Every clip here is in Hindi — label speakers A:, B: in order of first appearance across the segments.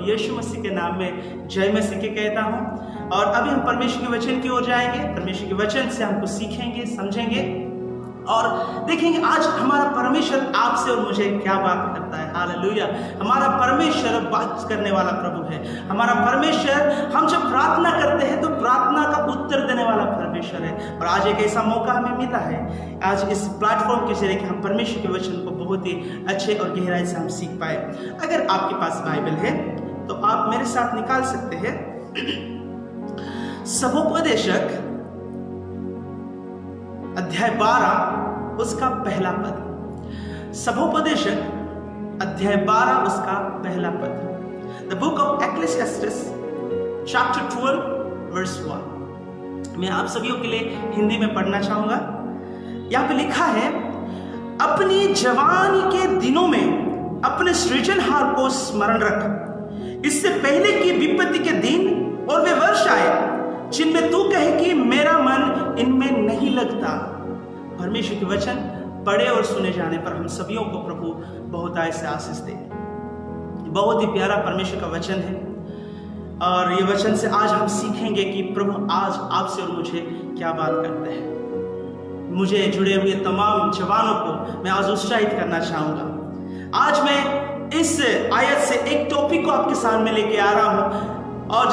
A: यीशु मसीह के नाम में जय मसीह के कहता हूँ। और अभी हम परमेश्वर के वचन की ओर जाएंगे। परमेश्वर के वचन से हमको सीखेंगे, समझेंगे और देखेंगे आज हमारा परमेश्वर आपसे और मुझे क्या बात करता है। हालेलुया। हमारा परमेश्वर बात करने वाला प्रभु है। हमारा परमेश्वर, हम जब प्रार्थना करते हैं तो प्रार्थना का उत्तर देने वाला परमेश्वर है। और आज एक ऐसा मौका हमें मिला है, आज इस प्लेटफॉर्म के जरिए कि हम परमेश्वर के वचन को बहुत ही अच्छे और गहराई से हम सीख पाए। अगर आपके पास बाइबल है तो आप मेरे साथ निकाल सकते हैं सबोपदेशक अध्याय 12 उसका पहला पद। सबोपदेशक अध्याय 12 उसका पहला पद। The book of Ecclesiastes chapter 12 verse 1। मैं आप सभी के लिए हिंदी में पढ़ना चाहूंगा। यहां पे लिखा है, अपनी जवानी के दिनों में अपने सृजनहार को स्मरण रख, इससे पहले कि विपत्ति के दिन और वे वर्ष आए जिनमें तू कहे कि मेरा मन इनमें नहीं लगता। परमेश्वर के वचन पढ़े और सुने जाने पर हम सभी को प्रभु बहुत ऐसे आशीष दे। बहुत ही प्यारा परमेश्वर का वचन है और ये वचन से आज हम सीखेंगे कि प्रभु आज आपसे और मुझे क्या बात करते हैं। मुझे जुड़े हुए तमाम जवानों को मैं आज उत्साहित करना चाहूंगा। आज मैं इस आयत से एक टॉपिक को आपके सामने लेके आ रहा हूं और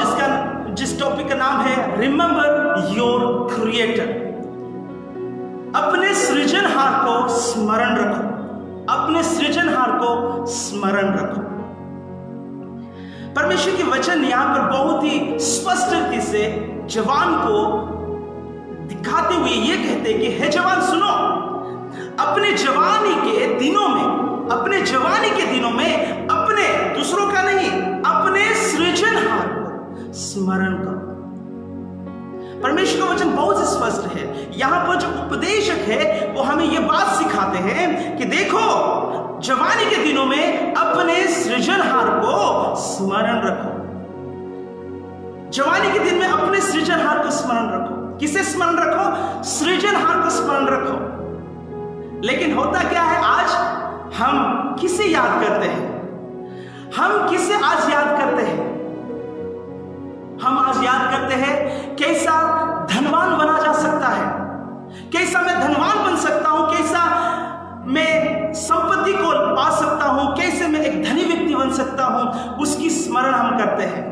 A: जिस टॉपिक का नाम है रिमेंबर योर क्रिएटर। अपने सृजनहार को स्मरण रखो। अपने सृजनहार को स्मरण रखो। परमेश्वर के वचन यहां पर बहुत ही स्पष्ट रीति से जवान को दिखाते हुए ये कहते कि हे जवान सुनो, अपने जवानी के दिनों में, अपने जवानी के दिनों में अपने, दूसरों का नहीं, अपने सृजनहार को स्मरण करो। परमेश्वर का वचन बहुत स्पष्ट है। यहां पर जो उपदेशक है वो हमें यह बात सिखाते हैं कि देखो, जवानी के दिनों में अपने सृजनहार को स्मरण रखो। जवानी के दिन में अपने सृजनहार को स्मरण रखो। किसे स्मरण रखो? सृजनहार को स्मरण रखो। लेकिन होता क्या है, आज हम किसे याद करते हैं? हम किसे आज याद करते हैं? हम आज याद करते हैं कैसा धनवान बना जा सकता है, कैसा मैं धनवान बन सकता हूं, कैसा मैं संपत्ति को पा सकता हूं, कैसे मैं एक धनी व्यक्ति बन सकता हूं, उसकी स्मरण हम करते हैं।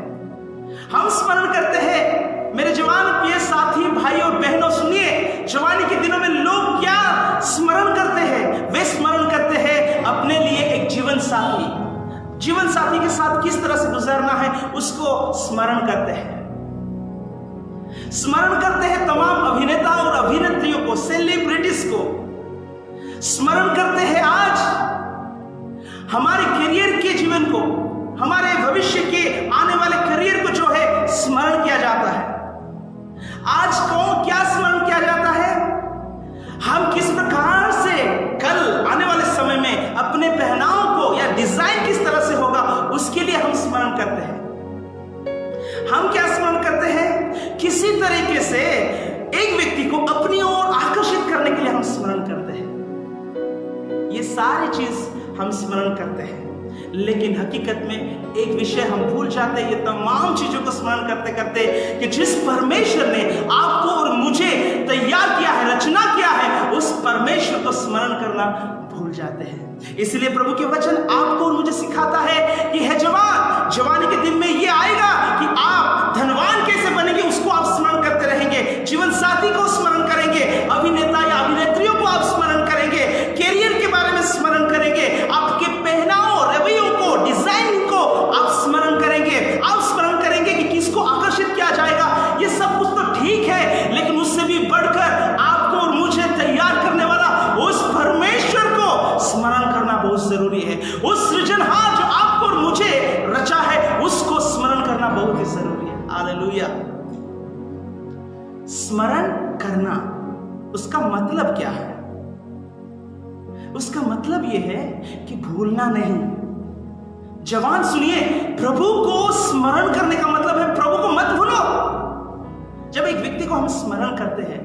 A: हम स्मरण करते हैं। मेरे जवान प्रिय साथी भाई और बहनों सुनिए, जवानी के दिनों में लोग क्या स्मरण करते हैं? वे स्मरण करते हैं अपने लिए एक जीवन साथी, जीवन साथी के साथ किस तरह से गुजरना है उसको स्मरण करते हैं। स्मरण करते हैं तमाम अभिनेता और अभिनेत्रियों को, सेलिब्रिटीज को स्मरण करते हैं। आज हमारे करियर के जीवन को, हमारे भविष्य के आने वाले करियर को जो है स्मरण किया जाता है। आज कौन क्या स्मरण किया जाता है? हम किस प्रकार से कल आने वाले समय में अपने पहनाव को या डिजाइन किस तरह से होगा उसके लिए हम स्मरण करते हैं। हम क्या स्मरण करते हैं? किसी तरीके से एक व्यक्ति को अपनी ओर आकर्षित करने के लिए हम स्मरण करते हैं। ये सारी चीज हम स्मरण करते हैं, लेकिन हकीकत में एक विषय हम भूल जाते हैं। ये तमाम चीजों को स्मरण करते करते कि जिस परमेश्वर ने आपको और मुझे तैयार किया है, रचना किया है, उस परमेश्वर को स्मरण करना भूल जाते हैं। इसलिए प्रभु के वचन आपको और मुझे सिखाता है कि है जवान, जवानी के दिन में ये आएगा कि आप धनवान कैसे बनेंगे उसको आप स्मरण करते रहेंगे, जीवन साथी को स्मरण करेंगे, अभिनेता या अभिनेत्रियों को आप स्मरण करेंगे, कैरियर के बारे में स्मरण करेंगे, आपके पहनाव, रवैयों को, डिजाइन को आप स्मरण करेंगे। आप स्मरण करेंगे कि किसको आकर्षित किया जाएगा। ये सब कुछ तो ठीक है, लेकिन उससे भी बढ़कर आपको और मुझे तैयार करने वाला उस परमेश्वर को स्मरण करना बहुत जरूरी है। उस सृजनहार जो आपको और मुझे रचा है उसको स्मरण करना बहुत ही जरूरी है। हालेलुया। स्मरण करना, उसका मतलब क्या है? उसका मतलब यह है कि भूलना नहीं। जवान सुनिए, प्रभु को स्मरण करने का मतलब है प्रभु को मत भूलो। जब एक व्यक्ति को हम स्मरण करते हैं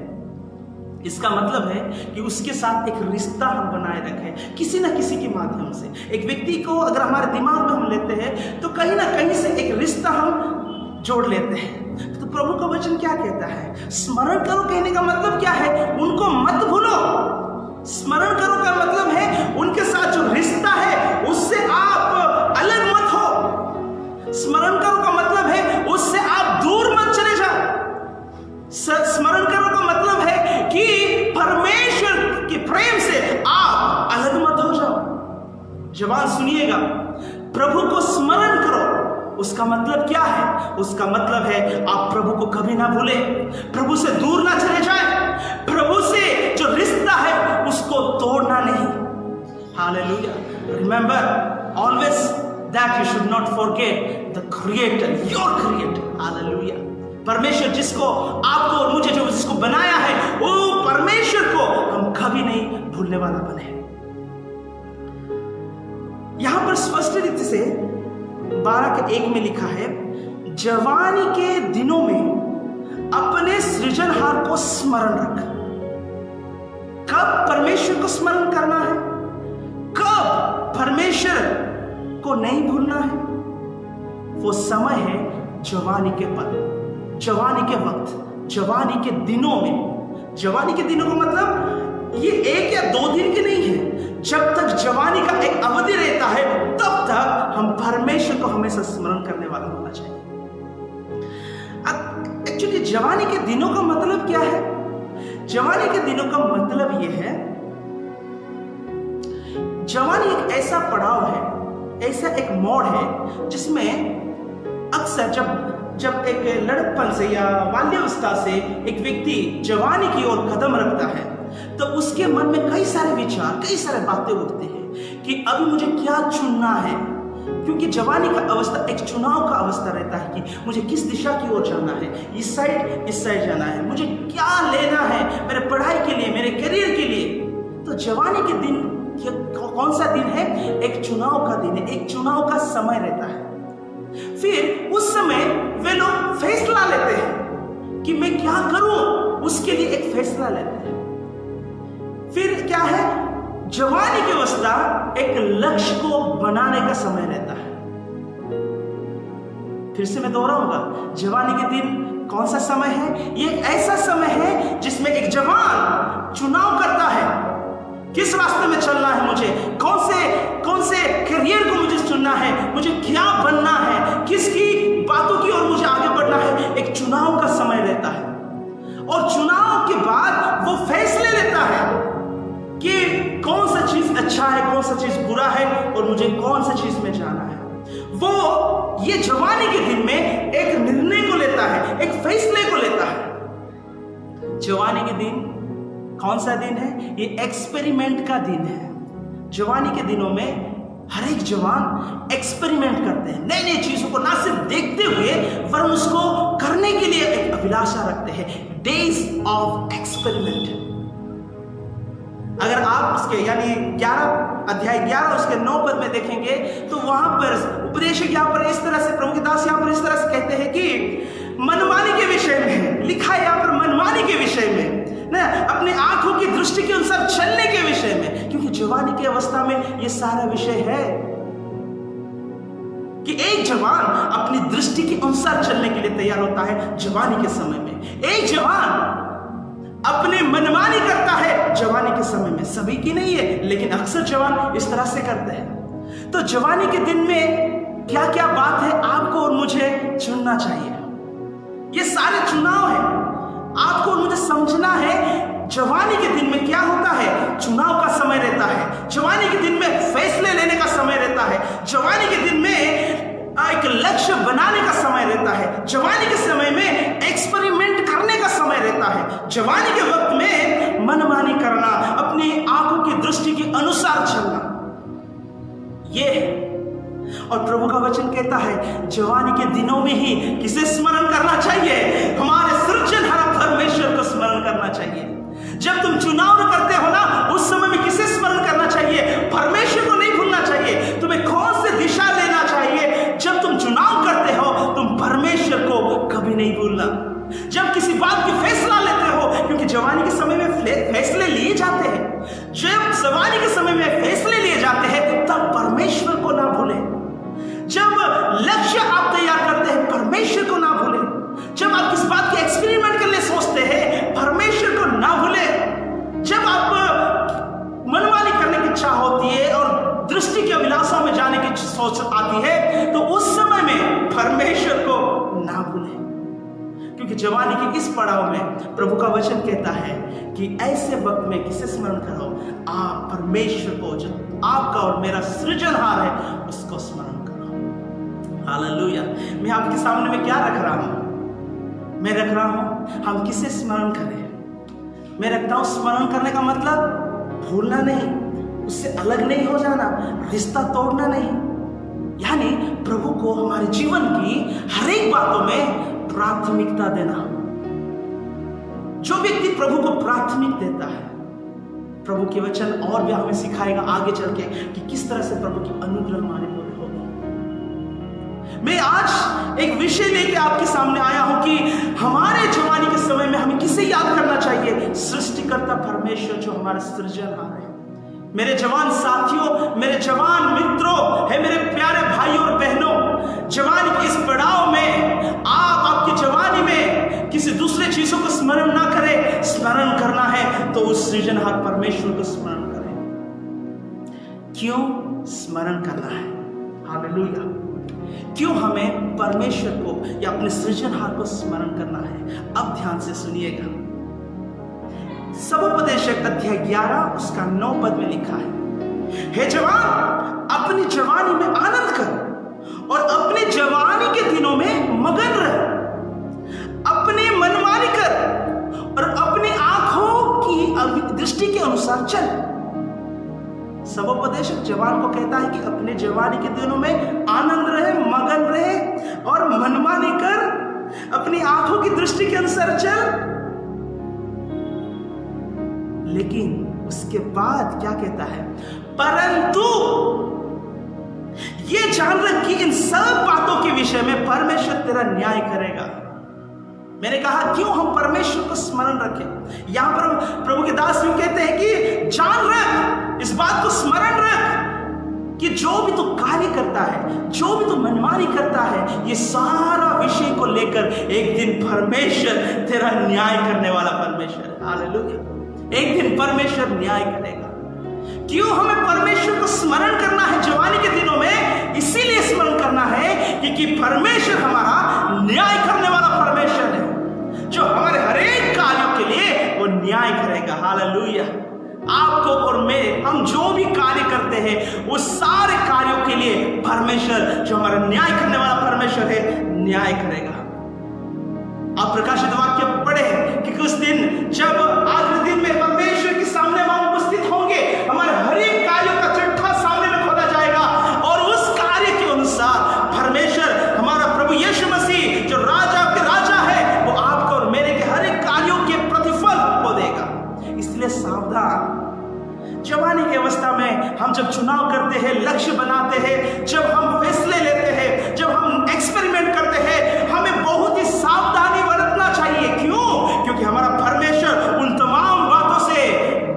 A: इसका मतलब है कि उसके साथ एक रिश्ता हम बनाए रखें किसी न किसी के माध्यम से। एक व्यक्ति को अगर हमारे दिमाग में हम लेते हैं तो कहीं ना कहीं से एक रिश्ता हम जोड़ लेते हैं। तो प्रभु का वचन क्या कहता है? स्मरण करो कहने का मतलब क्या है? उनको मत भूलो। स्मरण करो का मतलब है उनके साथ जो रिश्ता है उससे आप अलग मत हो। स्मरण करो का मतलब है उससे आप दूर मत चले जाओ। स्मरण करो का मतलब है कि परमेश्वर के प्रेम से आप अलग मत हो जाओ। जवान सुनिएगा, प्रभु को स्मरण करो उसका मतलब क्या है? उसका मतलब है आप प्रभु को कभी ना भूले, प्रभु से दूर ना चले जाए, प्रभु से जो रिश्ता है उसको तोड़ना नहीं। Hallelujah. Remember always that you should not forget the creator, your creator. Hallelujah. परमेश्वर जिसको आपको और मुझे जो जिसको बनाया है वो परमेश्वर को हम कभी नहीं भूलने वाला बने। यहां पर स्पष्ट रीति से 12:1 में लिखा है, जवानी के दिनों में अपने सृजनहार को स्मरण रख। कब परमेश्वर को स्मरण करना है? कब परमेश्वर को नहीं भूलना है? वो समय है जवानी के पल, जवानी के वक्त, जवानी के दिनों में। जवानी के दिनों का मतलब ये 1 या 2 दिन के नहीं है। जब तक जवानी का एक अवधि रहता है तब तक हम परमेश्वर को हमेशा स्मरण करने वाला होना चाहिए। एक्चुअली जवानी के दिनों का मतलब क्या है? जवानी के दिनों का मतलब ये है, जवानी एक ऐसा पड़ाव है, ऐसा एक मोड़ है जिसमें अक्सर जब एक लड़कपन से या बाल्यावस्था से एक व्यक्ति जवानी की ओर कदम रखता है तो उसके मन में कई सारे विचार, कई सारे बातें उठती हैं कि अभी मुझे क्या चुनना है। क्योंकि जवानी का अवस्था एक चुनाव का अवस्था रहता है कि मुझे किस दिशा की ओर जाना है, इस साइड जाना है, मुझे क्या लेना है मेरे पढ़ाई के लिए, मेरे करियर के लिए। तो जवानी के दिन कौन सा दिन है? एक चुनाव का दिन है, एक चुनाव का समय रहता है। फिर उस समय वे लोग फैसला लेते हैं कि मैं क्या करूं, उसके लिए एक फैसला लेते हैं। फिर क्या है? जवानी की अवस्था एक लक्ष्य को बनाने का समय रहता है। फिर से मैं दोहराऊंगा, जवानी के दिन कौन सा समय है? ये एक ऐसा समय है जिसमें एक जवान चुनाव करता है किस रास्ते में चलना है, मुझे कौन से करियर को मुझे चुनना है, मुझे क्या बनना है, किसकी बातों की ओर मुझे आगे बढ़ना है। एक चुनाव का समय रहता है और चुनाव के बाद वो फैसले लेता है कि कौन सा चीज अच्छा है, कौन सा चीज बुरा है और मुझे कौन सा चीज में जाना है। वो ये जवानी के दिन में एक निर्णय को लेता है, एक फैसले को लेता है। जवानी के दिन कौन सा दिन है? ये एक्सपेरिमेंट का दिन है। जवानी के दिनों में हर एक जवान एक्सपेरिमेंट करते हैं, नई नई चीजों को ना सिर्फ देखते हुए वरन उसको करने के लिए एक अभिलाषा रखते हैं। Days of experiment. अगर आप उसके यानी 11 उसके 9 पद में देखेंगे तो वहां पर उपदेशक यहाँ पर इस तरह से, प्रभु के दास यहाँ पर इस तरह से कहते हैं कि मनमानी के विषय में लिखा है, यहाँ पर मनमानी के विषय में ना, अपने आंखों की दृष्टि के अनुसार चलने के विषय में। क्योंकि जवानी की अवस्था में ये सारा विषय है कि एक जवान अपनी दृष्टि के अनुसार चलने के लिए तैयार होता है। जवानी के समय में एक जवान अपने मनमानी करता है जवानी के समय में। सभी की नहीं है लेकिन अक्सर जवान इस तरह से करते हैं। तो जवानी के दिन में क्या क्या बात है आपको और मुझे चुनना चाहिए। ये सारे चुनाव है, आपको और मुझे समझना है। जवानी के दिन में क्या होता है? चुनाव का समय रहता है। जवानी के दिन में फैसले लेने का समय रहता है। जवानी के दिन में एक लक्ष्य बनाने का समय रहता है। जवानी के समय में एक्सपेरिमेंट करने का समय रहता है। जवानी के वक्त में मनमानी करना, अपनी आंखों की दृष्टि के अनुसार चलना, ये है। और प्रभु का वचन कहता है जवानी के दिनों में ही किसे स्मरण करना चाहिए? हमारे सृजनहार परमेश्वर को स्मरण करना चाहिए। जब तुम चुनाव करते हो ना, उस समय में किसे स्मरण करना चाहिए? परमेश्वर को नहीं भूलना चाहिए। तुम्हें कौन सी दिशा लेना चाहिए? जब तुम चुनाव करते हो तुम परमेश्वर को कभी नहीं भूलना। जब किसी बात की फैसला लेते हो, क्योंकि जवानी के समय में जवानी के समय में फैसले लिए जाते हैं तब परमेश्वर को ना भूलें। जब लक्ष्य आप तैयार करते हैं परमेश्वर को ना भूलें। जब आप किस बात के एक्सपेरिमेंट के लिए सोचते हैं परमेश्वर को ना भूलें। जब आप मनमानी करने की इच्छा होती है और दृष्टि के अभिलाषा में जाने की सोच आती है तो उस समय में परमेश्वर को ना भूलें, क्योंकि जवानी के इस पड़ाव में प्रभु का वचन कहता है कि ऐसे वक्त में किसे स्मरण करो, आप परमेश्वर को जो आपका और मेरा सृजनहार है उसको स्मरण करो। हालेलुया। मैं आपके सामने में क्या रख रहा हूं? मैं रख रहा हूं हम किसे स्मरण करें। मैं रखता हूं स्मरण करने का मतलब भूलना नहीं, उससे अलग नहीं हो जाना, रिश्ता तोड़ना नहीं, यानी प्रभु को हमारे जीवन की हर एक बातों में प्राथमिकता देना। जो व्यक्ति प्रभु को प्राथमिक देता है, प्रभु के वचन और भी हमें सिखाएगा आगे चल के कि किस तरह से प्रभु की अनुग्रह हमारे पूरे होगी। मैं आज एक विषय लेके आपके सामने आया हूं कि हमारे जवानी के समय में हमें किसे याद करना चाहिए? सृष्टिकर्ता परमेश्वर जो हमारा सृजनहार है। मेरे जवान साथियों, मेरे जवान मित्रों, है मेरे प्यारे भाइयों और बहनों, जवानी के इस पड़ाव में आप आपकी जवानी में किसी दूसरे चीजों को स्मरण ना करें। स्मरण करना है तो उस सृजनहार परमेश्वर को स्मरण करें। क्यों स्मरण करना है? हालेलुया। क्यों हमें परमेश्वर को या अपने सृजनहार को स्मरण करना है? अब ध्यान से सुनिएगा। सबोपदेशक अध्याय 11 उसका 9 पद में लिखा है, हे जवान अपनी जवानी में आनंद कर और अपने जवानी के दिनों में मगन रह, अपने मनमानी कर और अपनी आंखों की दृष्टि के अनुसार चल। सबोपदेशक जवान को कहता है कि अपने जवानी के दिनों में आनंद रहे, मगन रहे और मनमानी कर, अपनी आंखों की दृष्टि के अनुसार चल। लेकिन उसके बाद क्या कहता है? परंतु ये जान रख कि इन सब बातों के विषय में परमेश्वर तेरा न्याय करेगा। मैंने कहा क्यों हम परमेश्वर को स्मरण रखें? यहां पर प्रभु के दास भी कहते हैं कि जान रख, इस बात को स्मरण रख कि जो भी तू कार्य करता है, जो भी तू मनमानी करता है, ये सारा विषय को लेकर एक दिन परमेश्वर तेरा न्याय करने वाला परमेश्वर है। हालेलुया। एक दिन परमेश्वर न्याय करेगा। क्यों हमें परमेश्वर को स्मरण करना है जवानी के दिनों में? इसीलिए स्मरण करना है क्योंकि परमेश्वर हमारा न्याय करने वाला परमेश्वर है, जो हमारे हर एक कार्यों के लिए वो न्याय करेगा। हालेलुया। आपको और मैं, हम जो भी कार्य करते हैं उस सारे कार्यों के लिए परमेश्वर जो हमारा न्याय करने वाला परमेश्वर है न्याय करेगा। आप प्रकाशित वाक्य पढ़े कि कुछ दिन जब आखिरी दिन में परमेश्वर के सामने हम उपस्थित होंगे, हमारे हर एक कार्यों का चिट्ठा सामने में खोला जाएगा और उस कार्य के अनुसार परमेश्वर हमारा प्रभु यीशु मसीह जो राजा के राजा है वो आपको और मेरे के हर एक कार्यों के प्रतिफल को देगा। इसलिए सावधान। जवानी की अवस्था में हम जब चुनाव करते हैं, लक्ष्य बनाते हैं, जब हम फैसले लेते हैं, जब हम एक्सपेरिमेंट करते हैं, हमें बहुत ही सावधानी बरतना चाहिए। क्यों? क्योंकि हमारा परमेश्वर उन तमाम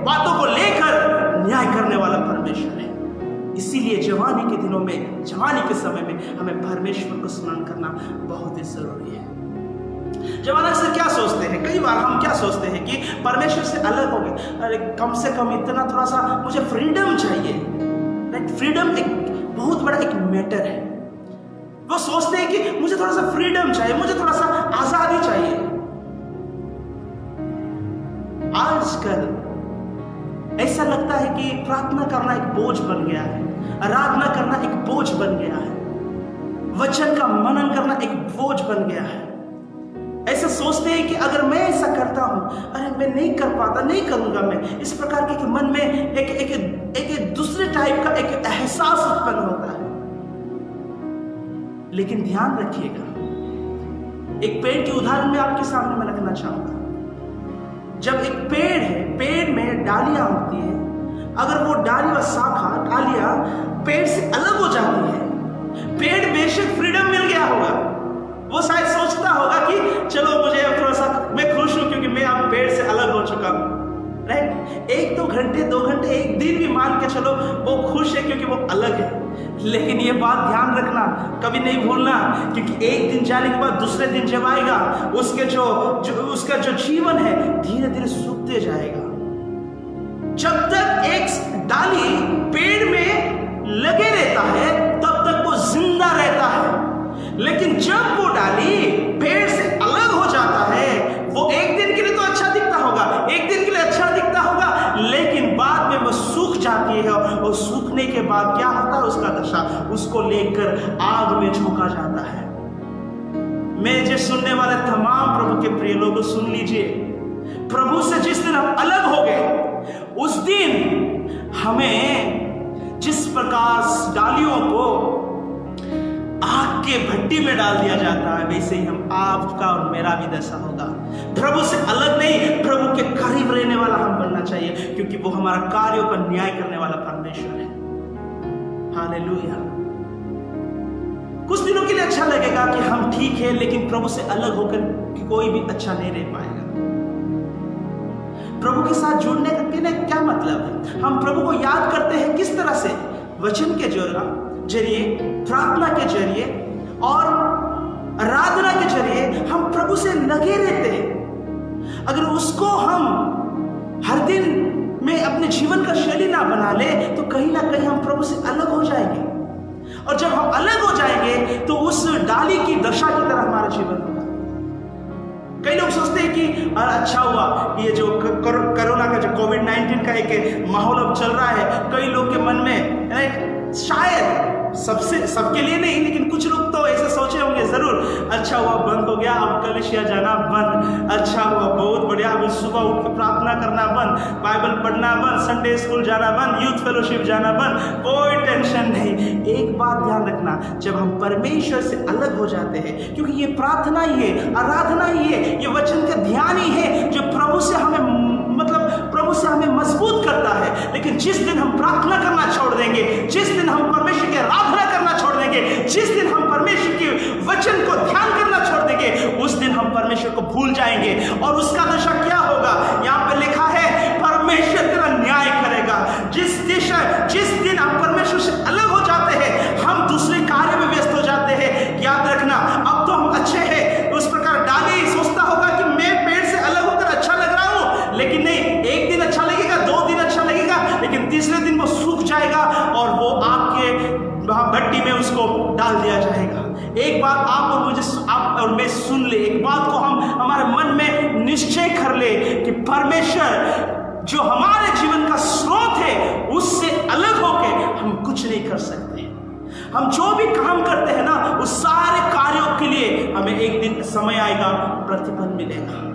A: बातों को लेकर न्याय करने वाला परमेश्वर है। इसीलिए जवानी के दिनों में, जवानी के समय में हमें परमेश्वर को स्मरण करना बहुत ही जरूरी है। जवान अक्सर क्या सोचते हैं, कई बार हम क्या सोचते हैं कि परमेश्वर से अलग हो गए, अरे कम से कम इतना थोड़ा सा मुझे फ्रीडम चाहिए। फ्रीडम एक बहुत बड़ा एक मैटर है। वो सोचते हैं कि मुझे थोड़ा सा फ्रीडम चाहिए, मुझे थोड़ा सा आजादी चाहिए। आजकल ऐसा लगता है कि प्रार्थना करना एक बोझ बन गया है, आराधना करना एक बोझ बन गया है, वचन का मनन करना एक बोझ बन गया है। ऐसा सोचते हैं कि अगर मैं ऐसा करता हूं, अरे मैं नहीं कर पाता, नहीं करूंगा मैं, इस प्रकार के मन में एक दूसरे टाइप का एक एहसास उत्पन्न होता है। लेकिन ध्यान रखिएगा, एक पेड़ की उदाहरण में आपके सामने मैं रखना चाहूंगा। जब एक पेड़ है, पेड़ में डालियां होती है, अगर वो डाली व शाखा डालियां पेड़ से अलग हो जाती है, पेड़ बेशक फ्रीडम मिल गया होगा, वो शायद सोचता होगा कि चलो मुझे अब थोड़ा सा मैं खुश हूं क्योंकि मैं अब पेड़ से अलग हो चुका हूं, राइट? 1 2 घंटे 2 घंटे 1 दिन भी मान के चलो वो खुश है क्योंकि वो अलग है। लेकिन ये बात ध्यान रखना, कभी नहीं भूलना, क्योंकि एक दिन जाने के बाद दूसरे दिन जब आएगा उसका जो जीवन है धीरे धीरे सूखते जाएगा। जब तक एक डाली पेड़ में लगे रहता है तब तक वो जिंदा रहता है, लेकिन जब वो डाली पेड़ से अलग हो जाता है, वो एक दिन के लिए तो अच्छा दिखता होगा, एक दिन के लिए अच्छा दिखता होगा, लेकिन बाद में वो सूख जाती है और सूखने के बाद क्या होता है उसका दशा, उसको लेकर आग में झोंका जाता है। मेरे सुनने वाले तमाम प्रभु के प्रिय लोगों सुन लीजिए, प्रभु से जिस दिन हम अलग हो गए उस दिन हमें जिस प्रकार डालियों को आग के भट्टी में डाल दिया जाता है, वैसे ही हम आपका और मेरा भी दशा होगा। प्रभु से अलग नहीं, प्रभु के करीब रहने वाला हम बनना चाहिए, क्योंकि वो हमारा कार्यों का न्याय करने वाला परमेश्वर है। हालेलुया। कुछ दिनों के लिए अच्छा लगेगा कि हम ठीक है, लेकिन प्रभु से अलग होकर कोई भी अच्छा नहीं रह पाएगा। प्रभु के साथ जुड़ने का क्या मतलब है? हम प्रभु को याद करते हैं किस तरह से? वचन के जरिए, प्रार्थना के जरिए और आराधना के जरिए हम प्रभु से लगे रहते हैं। अगर उसको हम हर दिन में अपने जीवन का शैली ना बना ले तो कहीं ना कहीं हम प्रभु से अलग हो जाएंगे, और जब हम अलग हो जाएंगे तो उस डाली की दशा की तरह हमारा जीवन होगा। कई लोग सोचते हैं कि अच्छा हुआ ये जो कोरोना का जो कोविड-19 का एक माहौल अब चल रहा है, कई लोग के मन में शायद सबके लिए नहीं, लेकिन कुछ लोग तो ऐसे सोचे होंगे जरूर, अच्छा हुआ बंद हो गया, अब कलीसिया जाना बंद, अच्छा हुआ बहुत बढ़िया, अब सुबह उठ के प्रार्थना करना बंद, बाइबल पढ़ना बंद, संडे स्कूल जाना बंद, यूथ फेलोशिप जाना बंद, कोई टेंशन नहीं। एक बात ध्यान रखना, जब हम परमेश्वर से अलग हो जाते हैं, क्योंकि ये प्रार्थना ही है, आराधना ही है, ये वचन का ध्यान ही है जो प्रभु से हमें मजबूत करता है। लेकिन जिस दिन हम प्रार्थना करना छोड़ देंगे, जिस दिन हम परमेश्वर की आराधना करना छोड़ देंगे, जिस दिन हम परमेश्वर के वचन को ध्यान करना छोड़ देंगे, उस दिन हम परमेश्वर को भूल जाएंगे। और उसका दशा क्या होगा? यहाँ पे लिखा है परमेश्वर तेरा न्याय करेगा। जिस दिन हम परमेश्वर से अलग हो जाते हैं, हम दूसरे कार्य में व्यस्त हो जाते हैं। याद रखना, अब तो हम अच्छे हैं, उस प्रकार डाली सोचता होगा कि मैं पेड़ से अलग होकर अच्छा लग रहा हूं, लेकिन नहीं, एक दिन अच्छा लगेगा, 2 दिन अच्छा लगेगा, लेकिन तीसरे दिन वो सूख जाएगा और वो आपके भट्टी में उसको डाल दिया जाएगा। एक बात आप और मैं सुन ले, एक बात को हम हमारे मन में निश्चय कर ले कि परमेश्वर जो हमारे जीवन का स्रोत है, उससे अलग होकर हम कुछ नहीं कर सकते। हम जो भी काम करते हैं ना, उस सारे कार्यों के लिए हमें एक दिन समय आएगा, प्रतिफल मिलेगा।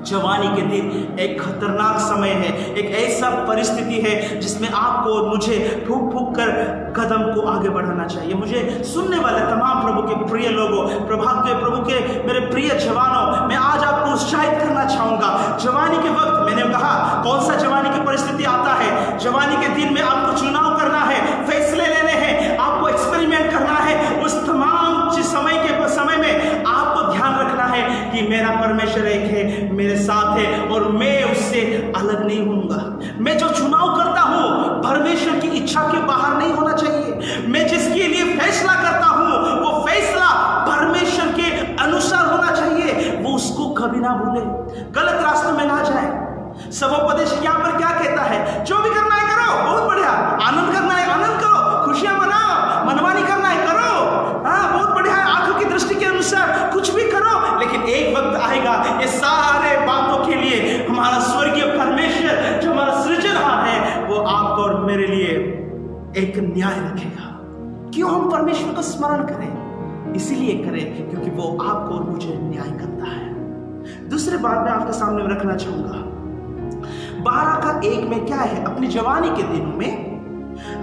A: जवानी के दिन एक खतरनाक समय है, एक ऐसा परिस्थिति है जिसमें आपको और मुझे फूक फूक कर कदम को आगे बढ़ाना चाहिए। मुझे सुनने वाले तमाम प्रभु के प्रिय लोगों, प्रभु के मेरे प्रिय जवानों, मैं आज आपको उत्साहित करना चाहूंगा। जवानी के वक्त मैंने कहा कौन सा जवानी की परिस्थिति आता है। जवानी के दिन में आपको चुनाव करना है, फैसले लेने हैं, आपको एक्सपेरिमेंट करना है। उस तमाम समय में आपको ध्यान रखना है कि मेरा परमेश्वर एक है, मेरे साथ है, और मैं उससे अलग नहीं होऊंगा। मैं जो चुनाव करता हूं परमेश्वर की इच्छा के बाहर नहीं होना चाहिए। मैं जिसके लिए फैसला करता हूं वो फैसला परमेश्वर के अनुसार होना चाहिए। वो उसको कभी ना भूले, गलत रास्ते में ना जाए। सबोपदेश यहाँ पर क्या कहता है? जो भी करना है करो, बहुत बढ़िया। आनंद करना है आनंद करो, खुशियां मनाओ, मनमानी करना है करो, हाँ बहुत बढ़िया है, आंखों की दृष्टि के अनुसार कुछ भी करो। लेकिन एक वक्त आएगा, ये सारे बातों के लिए हमारा स्वर्गीय परमेश्वर जो हमारा सृजनहार है, वो आपको और मेरे लिए एक न्याय रखेगा। क्यों हम परमेश्वर का स्मरण करें? इसीलिए करें क्योंकि वो आपको और मुझे न्याय करता है। दूसरी बात मैं आपके सामने रखना चाहूंगा, 12:1 में क्या है? अपनी जवानी के दिनों में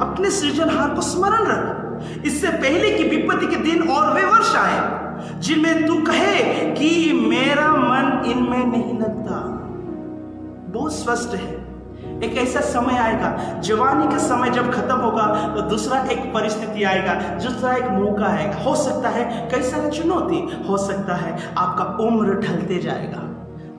A: अपने सृजनहार को स्मरण रख, इससे पहले कि विपत्ति के दिन और वे वर्ष आए जिनमें तू कहे कि मेरा मन इनमें नहीं लगता। बहुत स्पष्ट है, एक ऐसा समय आएगा, जवानी का समय जब खत्म होगा तो दूसरा एक परिस्थिति आएगा, दूसरा एक मौका आएगा। हो सकता है कई सारी चुनौती, हो सकता है आपका उम्र ढलते जाएगा।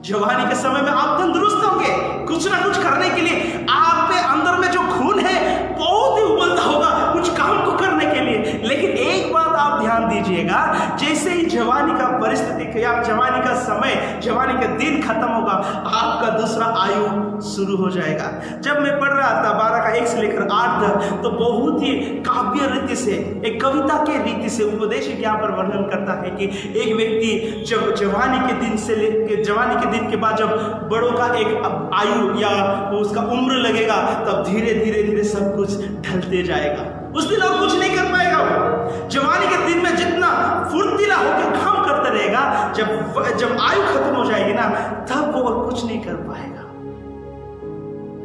A: जवानी के समय में आप तंदुरुस्त होंगे, कुछ ना कुछ करने के लिए आप पे अंदर में जो खून है बहुत ही उबलता होगा कुछ काम को करने के लिए। लेकिन एक बात आप ध्यान दीजिएगा, जैसे ही जवानी का परिस्थिति या जवानी का समय, जवानी का दिन खत्म होगा, आपका दूसरा आयु शुरू हो जाएगा। जब मैं पढ़ रहा था 12 का 1 से लेकर 8 तक, तो बहुत ही काव्य रीति से, एक कविता के रीति से उपदेशक यहाँ पर वर्णन करता है कि एक व्यक्ति जब जवानी के दिन से लेकर जवानी के दिन के बाद जब बड़ों का एक आयु या उसका उम्र लगेगा, तब धीरे धीरे धीरे सब कुछ ढलते जाएगा। उस दिन और कुछ नहीं कर पाएगा वो। जवानी के दिन में जितना फुर्तीला होकर काम करता रहेगा, जब आयु खत्म हो जाएगी ना, तब वो और कुछ नहीं कर पाएगा।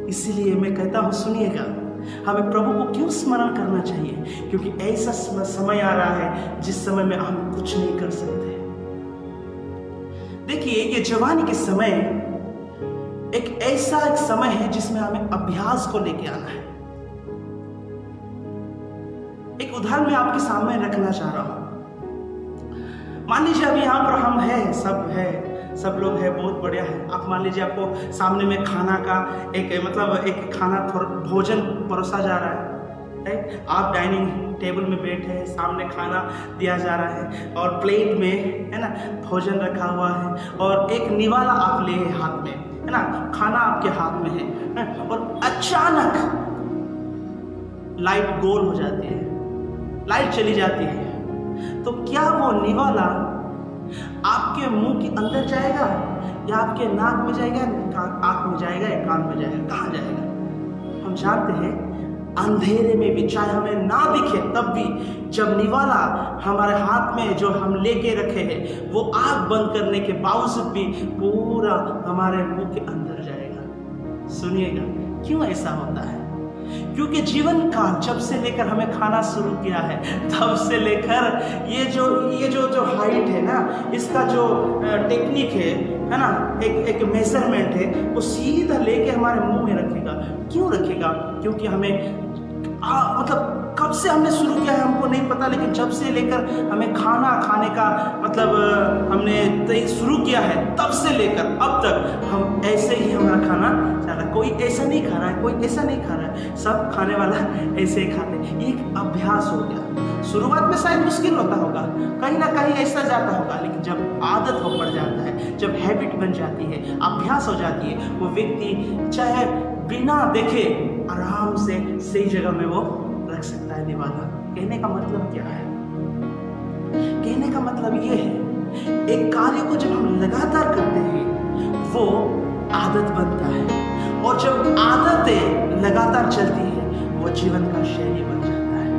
A: इसीलिए मैं कहता हूं, सुनिएगा, हमें प्रभु को क्यों स्मरण करना चाहिए? क्योंकि ऐसा समय आ रहा है जिस समय में हम कुछ नहीं कर सकते। देखिए, ये जवानी के समय एक ऐसा समय है जिसमें हमें अभ्यास को लेके आना है। एक उदाहरण मैं आपके सामने रखना चाह रहा हूं। मान लीजिए अभी यहाँ पर हम हैं, सब लोग हैं, बहुत बढ़िया है। आप मान लीजिए आपको सामने में खाना का एक खाना भोजन परोसा जा रहा है। आप डाइनिंग टेबल में बैठे हैं, सामने खाना दिया जा रहा है और प्लेट में है ना भोजन रखा हुआ है और एक निवाला आप ले हाथ में, है ना, खाना आपके हाथ में है और अचानक लाइट गोल हो जाती है, लाइट चली जाती है। तो क्या वो निवाला आपके मुंह के अंदर जाएगा या आपके नाक में जाएगा, आंख में जाएगा या कान में जाएगा? कहाँ जाएगा? हम जानते हैं अंधेरे में भी, चाहे हमें ना दिखे तब भी, जब निवाला हमारे हाथ में जो हम लेके रखे हैं वो आँख बंद करने के बावजूद भी पूरा हमारे मुंह के अंदर जाएगा। सुनिएगा, क्यों ऐसा होता है? क्योंकि जीवन काल जब से लेकर हमें खाना शुरू किया है, तब से लेकर ये जो हाइट है ना, इसका जो टेक्निक है ना, एक मेजरमेंट है, वो सीधा लेके हमारे मुंह में रखेगा। क्यों रखेगा? क्योंकि हमें कब से हमने शुरू किया है हमको नहीं पता, लेकिन जब से लेकर हमें खाना खाने का हमने शुरू किया है, तब से लेकर अब तक हम ऐसे ही हमारा खाना चल रहा है। कोई ऐसा नहीं खा रहा है, कोई ऐसा नहीं खा रहा है, सब खाने वाला ऐसे ही खाते हैं। ये एक अभ्यास हो गया। शुरुआत में शायद मुश्किल होता होगा, कहीं ना कहीं ऐसा जाता होगा, लेकिन जब आदत हो पड़ जाता है, जब हैबिट बन जाती है, अभ्यास हो जाती है, वो व्यक्ति चाहे बिना देखे आराम से सही जगह में वो रख सकता है निवाला। कहने का मतलब क्या है? कहने का मतलब ये है, एक कार्य को जब हम लगातार करते हैं वो आदत बनता है, और जब आदतें लगातार चलती है वो जीवन का शैली बन जाता है।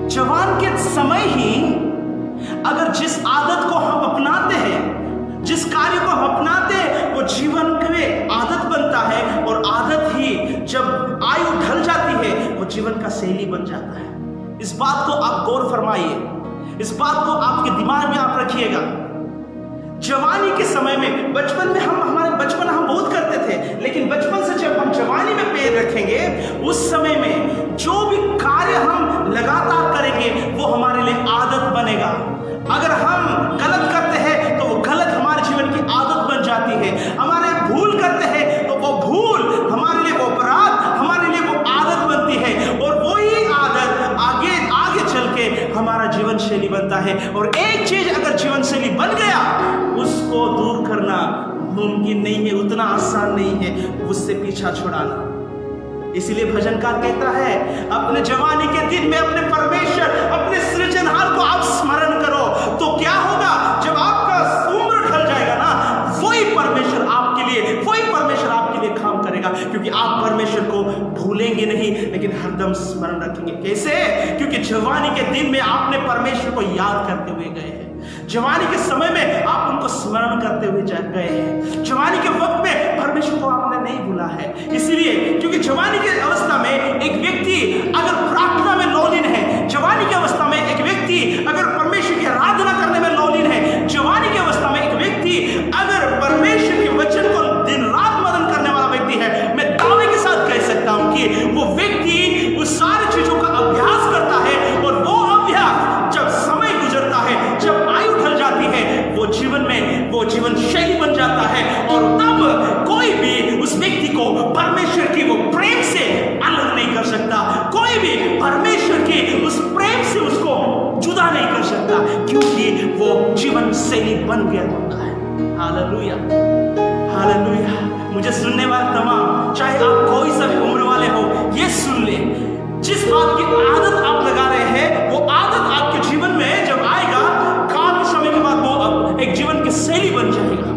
A: जवान के समय ही अगर जिस आदत को हम अपनाते हैं, जिस कार्य को हम अपनाते हैं, वो जीवन में आदत बनता है, और आदत ही जब आयु ढल जाती है वो जीवन का शैली बन जाता है। इस बात को आप गौर फरमाइए, इस बात को आपके दिमाग में आप रखिएगा। जवानी के समय में, बचपन में हमारे बचपन हम बहुत करते थे, लेकिन बचपन से जब हम जवानी में पैर रखेंगे, उस समय में जो भी कार्य हम लगातार करेंगे वो हमारे लिए आदत बनेगा। अगर हम गलत करते हैं तो वो गलत हमारे जीवन की आदत बन जाती है। हमारे भूल करते हैं तो वो भूल हमारे लिए, वो अपराध हमारे लिए वो आदत बनती है, और वही आदत आगे चल के हमारा जीवन शैली बनता है। और एक चीज अगर जीवन शैली बन गया, उसको दूर करना मुमकिन नहीं है, उतना आसान नहीं है उससे पीछा छुड़ाना। इसलिए भजनकार कहता है, अपने जवानी के दिन में अपने परमेश्वर, अपने सृजनहार को आप स्मरण करो। तो क्या होगा? जब आपका उम्र ढल जाएगा ना, वही परमेश्वर आपके लिए काम करेगा, क्योंकि आप परमेश्वर को भूलेंगे नहीं, लेकिन हरदम स्मरण रखेंगे। कैसे? क्योंकि जवानी के दिन में आपने परमेश्वर को याद करते हुए गए हैं, जवानी के समय में आप उनको स्मरण करते हुए गए हैं, जवानी के वक्त में परमेश्वर को आपने नहीं भूला है। इसलिए क्योंकि जवानी की अवस्था में एक व्यक्ति अगर प्रार्थना में लौलीन है, जवानी की अवस्था में एक व्यक्ति अगर परमेश्वर की आराधना करने में लौलीन है, जवानी की अवस्था में एक व्यक्ति अगर परमेश्वर के वचन को दिन रात मनन करने वाला व्यक्ति है, मैं दावे के साथ कह सकता हूं कि वो व्यक्ति उस सारी चीजों का अभ्यास करता है, और वो अभ्यास जब समय गुजरता है, जब आयु ढल जाती है, वो जीवन शैली बन जाती है। शैली बन गया होता है। Hallelujah, hallelujah. मुझे सुनने वाले तमाम, चाहे आप कोई सा भी उम्र वाले हो, ये सुन ले, जिस बात की आदत आप लगा रहे हैं वो आदत आपके जीवन में जब आएगा, काफी समय के बाद वो अब एक जीवन की शैली बन जाएगा।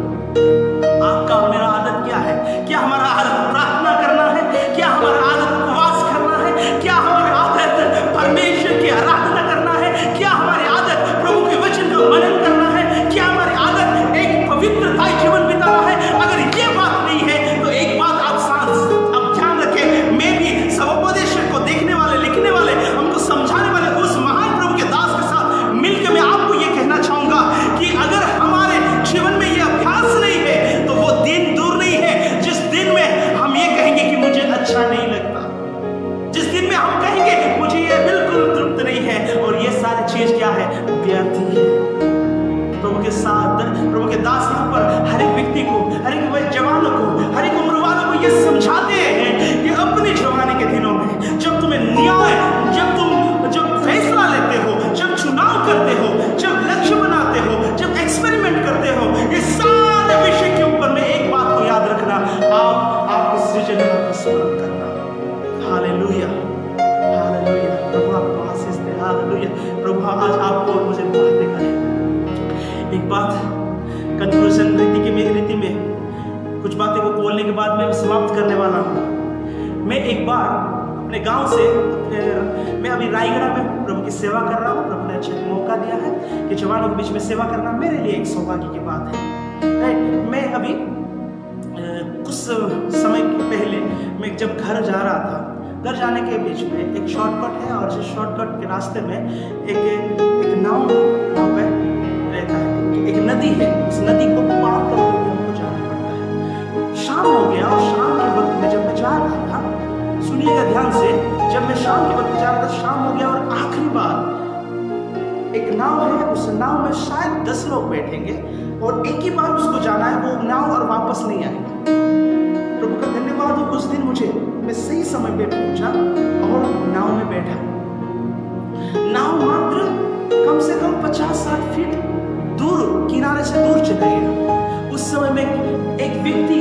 A: आपका और मेरा आदत क्या है? क्या हमारा आदत प्रार्थना करना है? क्या हमारा आदत उपवास करना है? क्या हमारी आदत परमेश्वर की आराधना करना है? क्या हमारी आदत प्रभु के वचन का मनन करना है? क्या हमारी आदत एक पवित्रता जीवन बिताना है? अगर ये बात नहीं है तो एक बात आप ध्यान रखें, मैं भी सवोपदेशक को देखने वाले, लिखने वाले, हमको समझाने वाले उस महान प्रभु के दास के साथ मिलकर मैं आपको ये कहना चाहूंगा कि अगर हमारे जीवन में ये अभ्यास नहीं है तो वो दिन दूर नहीं है जिस दिन में हम ये कहेंगे कि मुझे अच्छा नहीं लगता, जिस दिन में हम कहेंगे मुझे ये बिल्कुल तृप्त नहीं है, और ये सारी चीज क्या है? व्यर्थ ही है। प्रभु के साथ, प्रभु के दास यहाँ पर हर एक व्यक्ति को, हर एक जवानों को, हर एक उम्र वालों को ये समझाते हैं कि अपने जवानी के दिनों में जब तुम्हें न्याय, जब फैसला लेते हो, जब चुनाव करते हो, जब लक्ष्य बनाते हो, जब एक्सपेरिमेंट करते हो, ये सारे विषय के ऊपर में एक बात को याद रखना, आपके सृजनहार को स्मरण करना। Hallelujah, hallelujah. प्रभु आपको आशीष दे। हालेलुया। प्रभु आज आपको और मुझे बातें करें। एक बात कंक्लूजन रीति में कुछ बातें को बोलने के बाद मैं समाप्त करने वाला हूँ। मैं एक बार अपने गांव से, मैं अभी रायगढ़ में प्रभु की सेवा कर रहा हूँ। प्रभु ने अच्छा मौका दिया है कि जवानों के बीच में सेवा करना मेरे लिए एक सौभाग्य की बात है। मैं अभी कुछ समय पहले मैं जब घर जा रहा था, घर जाने के बीच में एक शॉर्टकट है, और जिस शॉर्टकट के रास्ते में एक नाव पे रहता है, एक नदी है, उस नदी को पार करके हमको जाना पड़ता है। शाम हो गया, और शाम के वक्त में जब मैं जा रहा था, सुनिएगा ध्यान से, जब मैं शाम के वक्त जा रहा था, शाम हो गया, और आखिरी बार एक नाव है, उस नाव में शायद 10 लोग बैठेंगे, और एक ही बार उसको जाना है, वो नाव और वापस नहीं आएगा। प्रभु का धन्यवाद हो, उस दिन मैं सही समय पे पहुंचा और नाव में बैठा। नाव मात्र कम से कम 50-60 फीट दूर, किनारे से दूर चले गया। उस समय में एक व्यक्ति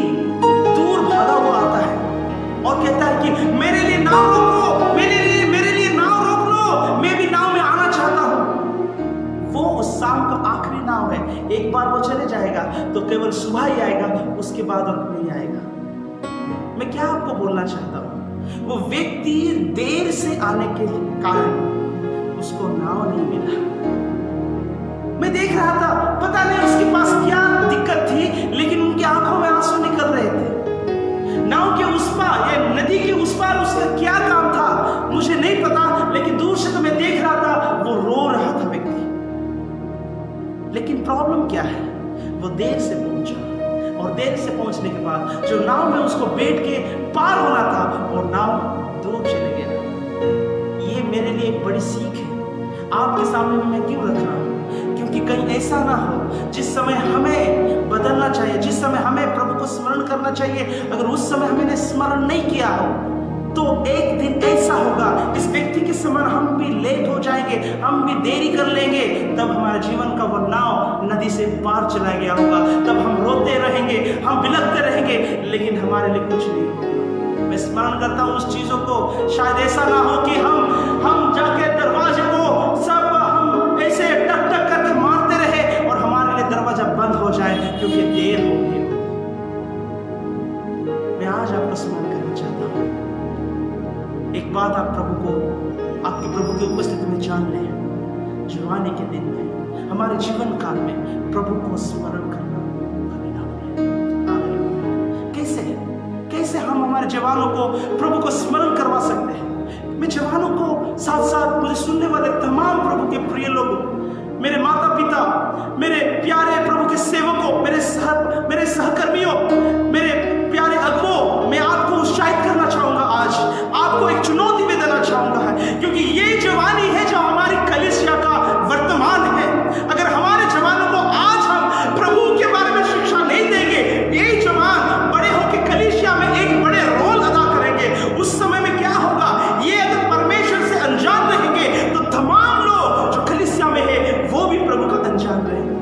A: दूर भागा हुआ आता है और कहता है कि मेरे लिए नाव रोको, मेरे लिए नाव रोक लो, मैं भी नाव में आना चाहता हूं। वो उस शाम का आखिरी नाव है, एक बार वो चले जाएगा तो केवल सुबह ही आएगा, उसके बाद और नहीं आएगा। मैं क्या आपको बोलना चाहता हूं, वो व्यक्ति देर से आने के कारण उसको नाव नहीं मिला। मैं देख रहा था, पता नहीं उसके पास क्या दिक्कत थी, लेकिन उनकी आंखों में आंसू निकल रहे थे। नाव के उस पार, ये नदी के उस पार उसका क्या काम था मुझे नहीं पता, लेकिन दूर से तो मैं देख रहा था वो रो रहा था व्यक्ति। लेकिन प्रॉब्लम क्या है, वो देर से पहुंचा, और देर से पहुंचने के बाद जो नाव में उसको बैठ के पार होना था, वो नाव दूर चले गया। ये मेरे लिए एक बड़ी सीख है, आपके सामने मैं क्यों रख रहा हूं, क्योंकि कहीं ऐसा ना हो जिस समय हमें बदलना चाहिए, जिस समय हमें प्रभु को स्मरण करना चाहिए, अगर उस समय हमने स्मरण नहीं किया हो तो एक दिन ऐसा होगा, इस व्यक्ति के समान हम भी लेट हो जाएंगे, हम भी देरी कर लेंगे, तब हमारे जीवन का वो नाव नदी से पार चला गया होगा। तब हम रोते रहेंगे, हम बिलखते रहेंगे, लेकिन हमारे लिए कुछ नहीं होगा। मैं स्मरण करता हूँ उस चीजों को, शायद ऐसा ना हो कि हम जाके दरवाजे को सब हम ऐसे टक टक करके मारते रहे और हमारे लिए दरवाजा बंद हो जाए क्योंकि देर हो गई। मैं आज आपको स्मरण करना चाहता हूँ, एक बात आप आपके प्रभु की उपस्थिति में जान लें, जवानी के दिन में, हमारे जीवन काल में प्रभु को स्मरण करना कभी ना भूलें। कैसे हम हमारे जवानों को प्रभु को स्मरण करवा सकते हैं। मैं जवानों को साथ साथ मुझे सुनने वाले तमाम प्रभु के प्रिय लोगों, मेरे माता पिता, मेरे प्यारे प्रभु के सेवकों, मेरे सहकर्मियों, मेरे प्यारे अगुओं, मैं आपको उत्साहित करना चाहूंगा, आज आपको एक चुनौती में देना चाहूंगा, क्योंकि ये जवानी है जो हमारी कलीसिया का वर्तमान है। अगर हमारे जवानों को आज हम प्रभु के बारे में शिक्षा नहीं देंगे, ये जवान बड़े होकर कलीसिया में एक बड़े रोल अदा करेंगे। उस समय में क्या होगा, ये अगर परमेश्वर से अनजान रहेंगे तो तमाम लोग जो कलीसिया में है वो भी प्रभु का अनजान रहेंगे।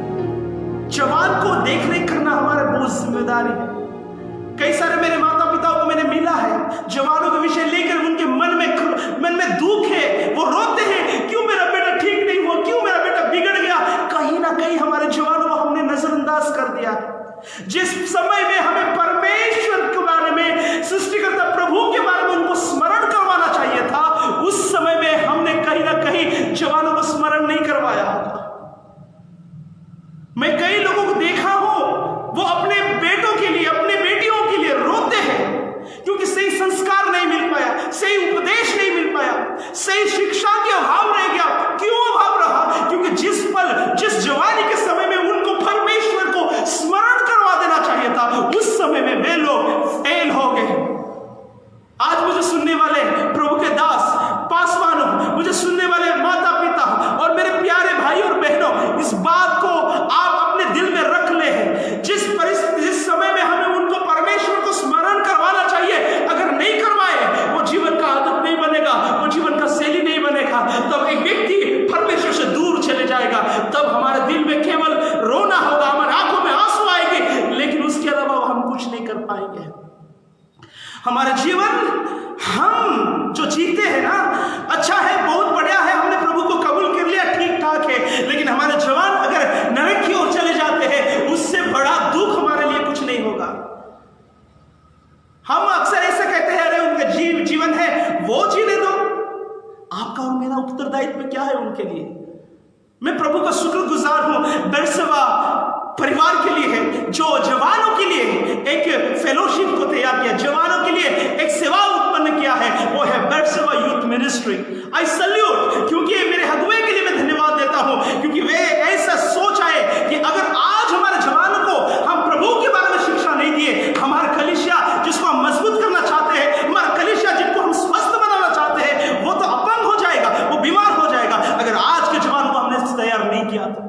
A: आपका और मेरा उत्तरदायित्व क्या है उनके लिए? मैं प्रभु का शुक्रगुजार हूं बेरशेबा परिवार के लिए है, जो जवानों के लिए एक फेलोशिप को तैयार किया, जवानों के लिए एक सेवा उत्पन्न किया है, वो है Beersheba youth ministry. I salute, क्योंकि मेरे अगुवे के लिए मैं धन्यवाद देता हूं, क्योंकि वे ऐसा सोच आए कि अगर आज हमारे जवानों को हम प्रभु के बारे में शिक्षा नहीं दिए, हमारा कलीसिया जिसको हम मजबूत करना चाहते हैं, हमारा कलीसिया जिनको हम स्वस्थ बनाना चाहते हैं, वो तो अपंग हो जाएगा, वो बीमार हो जाएगा अगर आज के जवान को हमने तैयार नहीं किया तो।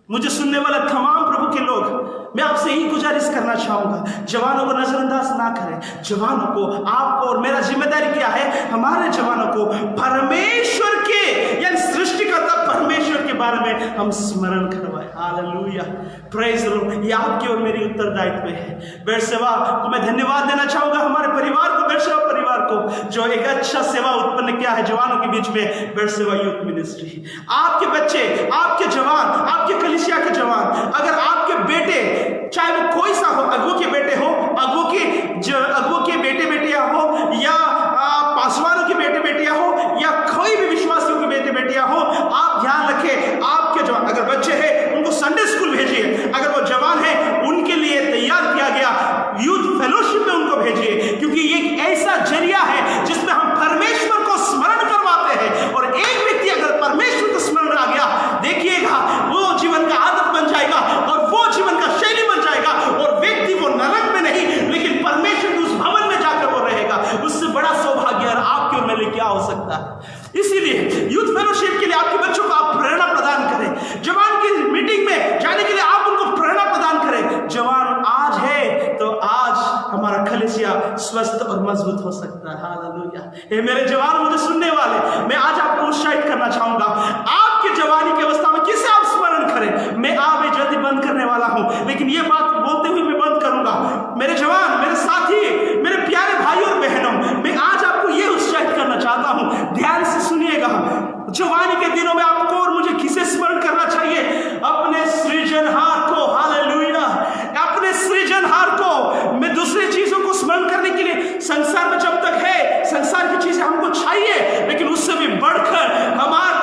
A: मुझे सुनने वाले तमाम प्रभु के लोग, मैं आपसे यही गुजारिश करना चाहूंगा, जवानों को नजरअंदाज ना करें। जवानों को, आपको और मेरा जिम्मेदारी क्या है, हमारे जवानों को परमेश्वर के यानी सृष्टिकर्ता परमेश्वर के बारे में हम स्मरण करवाएं। Hallelujah, praise the Lord. ये आपकी और मेरी उत्तरदायित्व है। बेरशेबा को मैं धन्यवाद देना चाहूंगा, हमारे परिवार को, बेरशेबा परिवार को, जो एक अच्छा सेवा उत्पन्न किया है जवानों के बीच में, बेरशेबा यूथ मिनिस्ट्री। आपके बच्चे, आपके जवान, आपके कलीसिया के जवान, अगर आपके बेटे, चाहे वो कोई सा हो, अगुओं के बेटे हो, अगुओं के बेटे बेटियां हो, या पासवानों के बेटे बेटियां हो, या कोई भी विश्वासियों के बेटे बेटियां हो, आप ध्यान रखें, आपके जवान, अगर बच्चे हैं उनको संडे स्कूल भेजिए, अगर वो जवान है उनके लिए तैयार किया गया यूथ फेलोशिप में उनको भेजिए, क्योंकि ये एक ऐसा जरिया है जिसमें हम परमेश्वर को स्मरण करवाते हैं। और एक व्यक्ति अगर परमेश्वर को स्मरण आ गया, देखिएगा वो जीवन का आदत बन जाएगा और वो जीवन का शैली बन जाएगा, और व्यक्ति वो नरक में नहीं लेकिन परमेश्वर के उस भवन में जाकर वो रहेगा। उससे बड़ा सौभाग्य और आपके और मेरे क्या हो सकता है? इसीलिए यूथ फेलोशिप के लिए आपके बच्चों को आप प्रेरणा प्रदान करें, जवान की मीटिंग में जाने के लिए आप उनको प्रेरणा प्रदान करें। जवान आज है तो आज हमारा कलीसिया स्वस्थ और मजबूत हो सकता है। हालेलुया। हे मेरे जवान, मुझे सुनने वाले, मैं आज आपको उत्साहित करना चाहूंगा, आपके जवानी की अवस्था में किसे आप स्मरण करें। मैं जल्दी बंद करने वाला हूं, लेकिन ये बात बोलते हुए मैं बंद करूंगा। मेरे जवान, मेरे साथी, मेरे प्यारे भाई और बहनों, मैं आज आपको ये उत्साहित करना चाहता हूं, ध्यान से सुनिएगा। जवानी के दिनों में आपको और मुझे किसे स्मरण करना चाहिए? अपने सृजनहार को। हालेलुया, अपने सृजनहार को। मैं दूसरी चीजों को स्मरण करने के लिए, संसार में जब तक है, संसार की चीजें हमको चाहिए, लेकिन उससे भी बढ़कर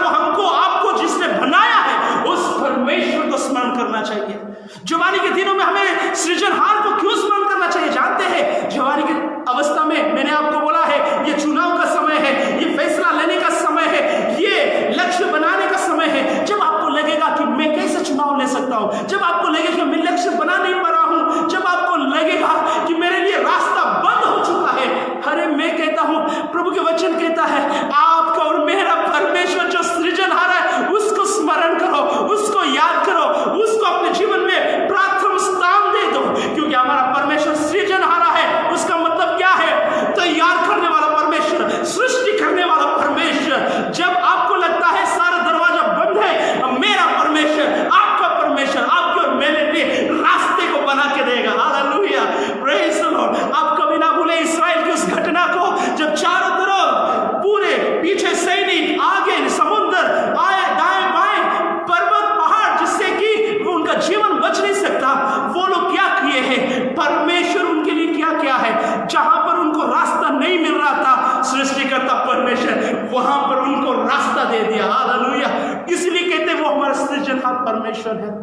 A: हमको आपको जिसने बनाया है उस परमेश्वर को स्मरण करना चाहिए। जवानी के दिनों में हमें सृजनहार को क्यों स्मरण करना चाहिए जानते हैं? जवानी की अवस्था में मैंने आपको बोला है, ये चुनाव का समय है, ये फैसला लेने का समय है, ये लक्ष्य बनाने का समय है। जब आपको लगेगा कि मैं कैसे चुनाव ले सकता हूं, जब आपको लगेगा कि मैं लक्ष्य बना नहीं पा रहा हूं, जब आपको लगेगा कि मेरे लिए रास्ता बंद हो चुका है, अरे मैं कहता हूं, प्रभु के वचन कहता है, आपका और मेरा परमेश्वर जो सृजनहार है उसको स्मरण करो, उसको याद करो, उसको अपने जीवन में प्रथम स्थान दे दो, क्योंकि हमारा परमेश्वर सृजनहारा है। उसका मतलब क्या है? तैयार करने वाला परमेश्वर, सृष्टि करने वाला परमेश्वर। जब आपको लगता है सारा दरवाजा बंद है, मेरा परमेश्वर, आपका परमेश्वर आपके और मेरे लिए रास्ते को बना के देगा। Hallelujah, praise the Lord. आप कभी ना भूले इस्राएल की उस घटना को, जब चारों तरफ पूरे पीछे सैनिक, आगे समुद्र, आए दाएं बाएं पर्वत पहाड़, जिससे कि उनका जीवन बच नहीं सकता। वो लोग क्या किए हैं? परमेश्वर उनके लिए क्या किया है? जहां पर उनको रास्ता नहीं मिल रहा था, सृष्टिकर्ता परमेश्वर वहां पर उनको रास्ता दे दिया। हालेलुया। इसलिए कहते हैं वो हमारा सृजनहार परमेश्वर है।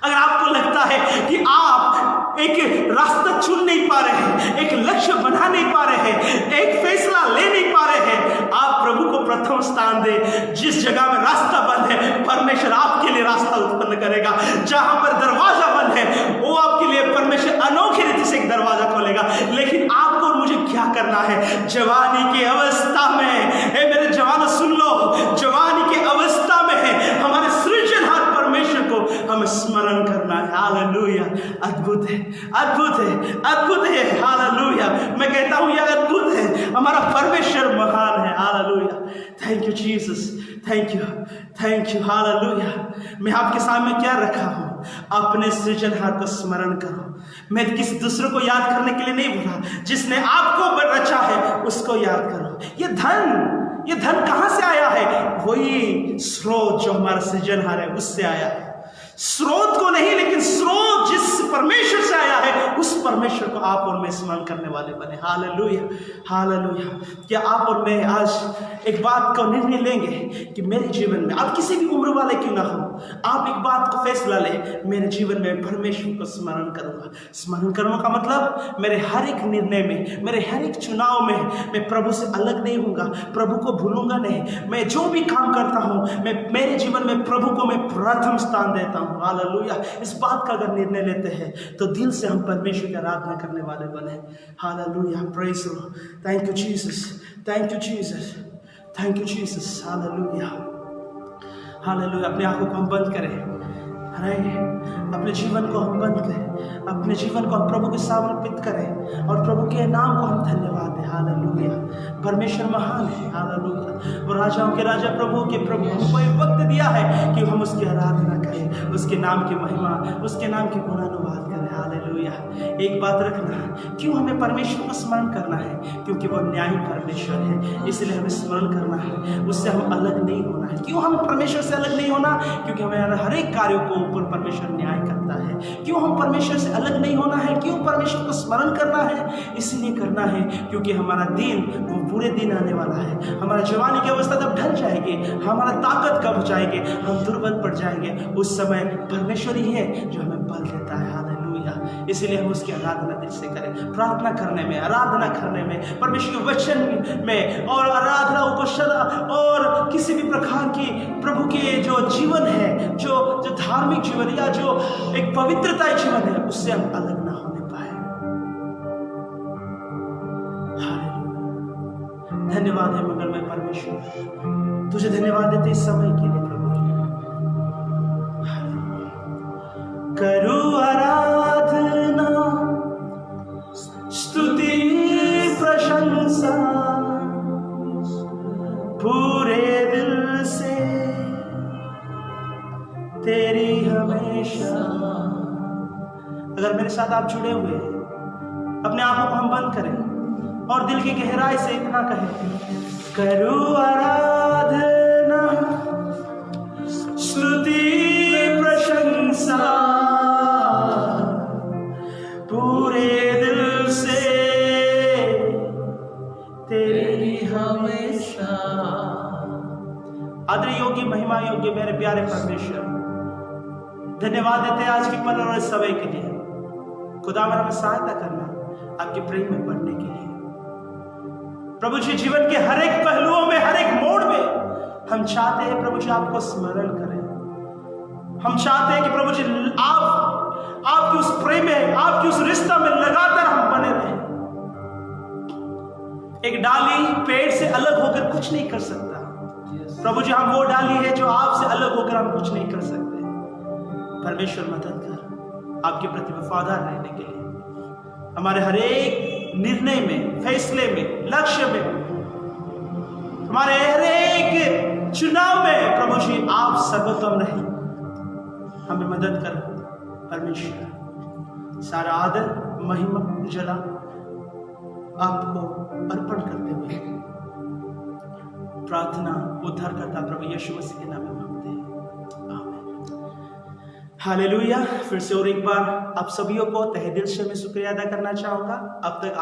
A: अगर आपको लगता है कि आप एक रास्ता चुन नहीं पा रहे हैं, एक लक्ष्य बना नहीं पा रहे हैं, एक फैसला ले नहीं पा रहे हैं, आप प्रभु को प्रथम स्थान दें। जिस जगह में रास्ता बंद है, परमेश्वर आपके लिए रास्ता उत्पन्न करेगा। जहां पर दरवाजा बंद है, वो आपके लिए परमेश्वर अनोखी रीति से एक दरवाजा खोलेगा। लेकिन आपको और मुझे क्या करना है? जवानी की अवस्था में, हे मेरे जवानों सुन लो, जवानी की अवस्था में है, हमारे सृजनहार परमेश्वर को हमें स्मरण करना है। हालेलुया। अद्भुत है, अद्भुत है, अद्भुत है। हालेलुया। मैं कहता हूं यह अद्भुत है, हमारा परमेश्वर महान है। Hallelujah. Thank you Jesus, thank you, thank you. Hallelujah. मैं आपके सामने क्या रखा हूं? अपने सृजनहार को स्मरण करो। मैं किसी दूसरे को याद करने के लिए नहीं बोला, जिसने आपको रचा है उसको याद करो। ये धन कहां से आया है? वही स्रोत जो हमारा सृजनहार है उससे आया है। स्रोत को नहीं, लेकिन स्रोत जिस परमेश्वर से आया है उस परमेश्वर को आप और मैं स्मरण करने वाले बने। Hallelujah, hallelujah. क्या आप और मैं आज एक बात का निर्णय लेंगे कि मेरे जीवन में, आप किसी भी उम्र वाले क्यों ना हो, आप एक बात का फैसला ले, मेरे जीवन में परमेश्वर को स्मरण करूंगा। स्मरण करने का मतलब मेरे हर एक निर्णय में, मेरे हर एक चुनाव में मैं प्रभु से अलग नहीं होऊंगा, प्रभु को भूलूंगा नहीं। मैं जो भी काम करता हूं, मैं मेरे जीवन में प्रभु को मैं प्रथम स्थान देता हूं। हालेलुया। इस बात का अगर निर्णय लेते हैं तो दिल से हम परमेश्वर की आराधना करने वाले बने। Hallelujah, praise the Lord. Thank you Jesus, thank you Jesus, thank you Jesus. Hallelujah, hallelujah. अपने आंखों को हम बंद करें, अरे अपने जीवन को हम बंद करें, अपने जीवन को हम प्रभु के समर्पित करें और प्रभु के नाम को हम धन्यवाद दें। हालेलुया। परमेश्वर महान है। हालेलुया। वो राजाओं के राजा, प्रभु के प्रभु, हमको एक वक्त दिया है कि हम उसकी आराधना करें, उसके नाम की महिमा, उसके नाम की गुणानुवाद करें। हालेलुया। एक बात रखना, क्यों हमें परमेश्वर को स्मरण करना है? क्योंकि वो न्यायी परमेश्वर है, इसलिए हमें स्मरण करना है, उससे हम अलग नहीं होना है। क्यों हमें परमेश्वर से अलग नहीं होना? क्योंकि हमें हर एक कार्यों को ऊपर परमेश्वर न्याय करता है। क्यों हम परमेश्वर से अलग नहीं होना है? क्यों परमेश्वर को स्मरण करना है? इसलिए करना है क्योंकि हमारा दिन, वो बुरे दिन आने वाला है। हमारा जवानी की अवस्था तब ढल जाएगी, हमारा ताकत कब जाएगी, हम दुर्बल पड़ जाएंगे। उस समय परमेश्वर ही है जो हमें बल देता है। हालेलुया। इसलिए हम उसकी आराधना दिल से करें। प्रार्थना करने में, आराधना करने में, परमेश्वर के वचन में और आराधना, उपासना और किसी भी प्रकार की प्रभु के जो जीवन है, जो धार्मिक जीवन या जो एक पवित्रता जीवन है, उससे हम अलग ना होने पाए। हालेलुया। धन्यवाद है मगर मैं परमेश्वर, तुझे धन्यवाद देते इस समय के लिए प्रभु। करूं आराधना, स्तुति, प्रशंसा पूरे दिल से तेरी हमेशा। अगर मेरे साथ आप जुड़े हुए हैं, अपने आंखों को हम बंद करें और दिल की गहराई से इतना कहें, करूं आराधना, स्तुति, प्रशंसा पूरे दिल से तेरी हमेशा। आदरणीय योग्य, महिमा योग्य मेरे प्यारे परमेश्वर, धन्यवाद देते हैं आज के पल और इस समय के लिए। खुदा हमें सहायता करना आपके प्रेम में बढ़ने के लिए। प्रभु जी, जीवन के हर एक पहलुओं में, हर एक मोड़ में हम चाहते हैं प्रभु जी आपको स्मरण करें। हम चाहते हैं कि प्रभु जी आपके उस प्रेम में, आपके उस रिश्ता में लगातार हम बने रहें। एक डाली पेड़ से अलग होकर कुछ नहीं कर सकता। प्रभु जी, हम वो डाली है जो आपसे अलग होकर हम कुछ नहीं कर सकते। परमेश्वर मदद कर आपके प्रति वफादार रहने के लिए, हमारे हर एक निर्णय में, फैसले में, लक्ष्य में, हमारे हर एक चुनाव में प्रभु जी आप सर्वोत्तम रहें। हमें मदद कर परमेश्वर। सारा आदर, महिमा, जला आपको अर्पण करते हुए प्रार्थना उद्धारकर्ता प्रभु यीशु मसीह के नाम में मांगते हैं, आमीन। हालेलुया। फिर से और एक बार आप सभी को तहे दिल से मैं शुक्रिया अदा करना चाहूँगा। अब तक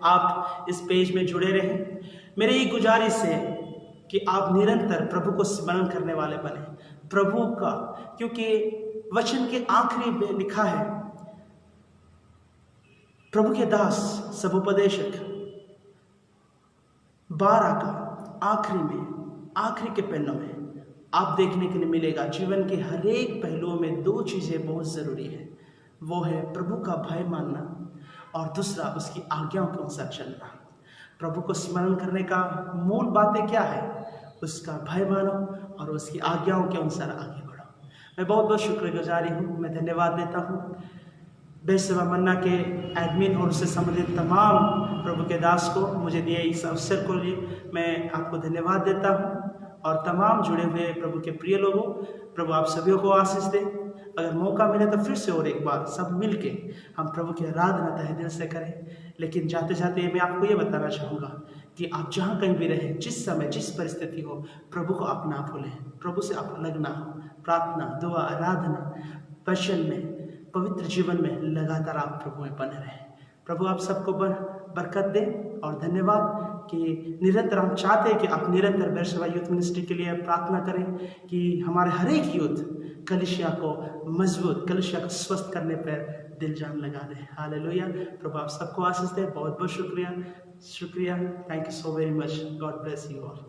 A: आप इस पेज में जुड़े रहें। मेरी ये गुजारिश है कि आप निरंतर प्रभु को स्मरण करने वाले बने, प्रभु का, क्योंकि वचन के आखिरी में लिखा है, प्रभु के दास समुपदेशक 12 का आखिरी में, आखिरी के पन्नों में आप देखने के लिए मिलेगा। जीवन के हर एक पहलुओं में 2 चीजें बहुत जरूरी है। वो है प्रभु का भय मानना और दूसरा उसकी आज्ञाओं के अनुसार चलना। प्रभु को स्मरण करने का मूल बातें क्या है? उसका भय मानो और उसकी आज्ञाओं के अनुसार आगे बढ़ो। मैं बहुत बहुत शुक्रगुजारी हूँ। मैं धन्यवाद देता हूँ बेस्ट सेवा मन्ना के एडमिन और उससे संबंधित तमाम प्रभु के दास को, मुझे दिए इस अवसर को लिए मैं आपको धन्यवाद देता हूँ। और तमाम जुड़े हुए प्रभु के प्रिय लोगों, प्रभु आप सभी को आशीष दे। अगर मौका मिले तो फिर से और एक बार सब मिलके हम प्रभु की आराधना तहे दिल से करें। लेकिन जाते जाते मैं आपको ये बताना चाहूँगा कि आप जहाँ कहीं भी रहें, जिस समय, जिस परिस्थिति हो, प्रभु को आप ना भूलें। प्रभु से आप अलग ना हो। प्रार्थना, दुआ, आराधना, वचन में पवित्र जीवन में लगातार आप प्रभु में बने रहें। प्रभु आप सबको बरकत दें और धन्यवाद कि निरंतर हम चाहते हैं कि आप निरंतर बेरशेबा यूथ मिनिस्ट्री के लिए प्रार्थना करें कि हमारे हर एक यूथ कलीसिया को मजबूत, कलीसिया को स्वस्थ करने पर दिल जान लगा दे। हालेलुया। प्रभु आप सबको आशीष दे। बहुत बहुत शुक्रिया। Thank you so very much. God bless you all.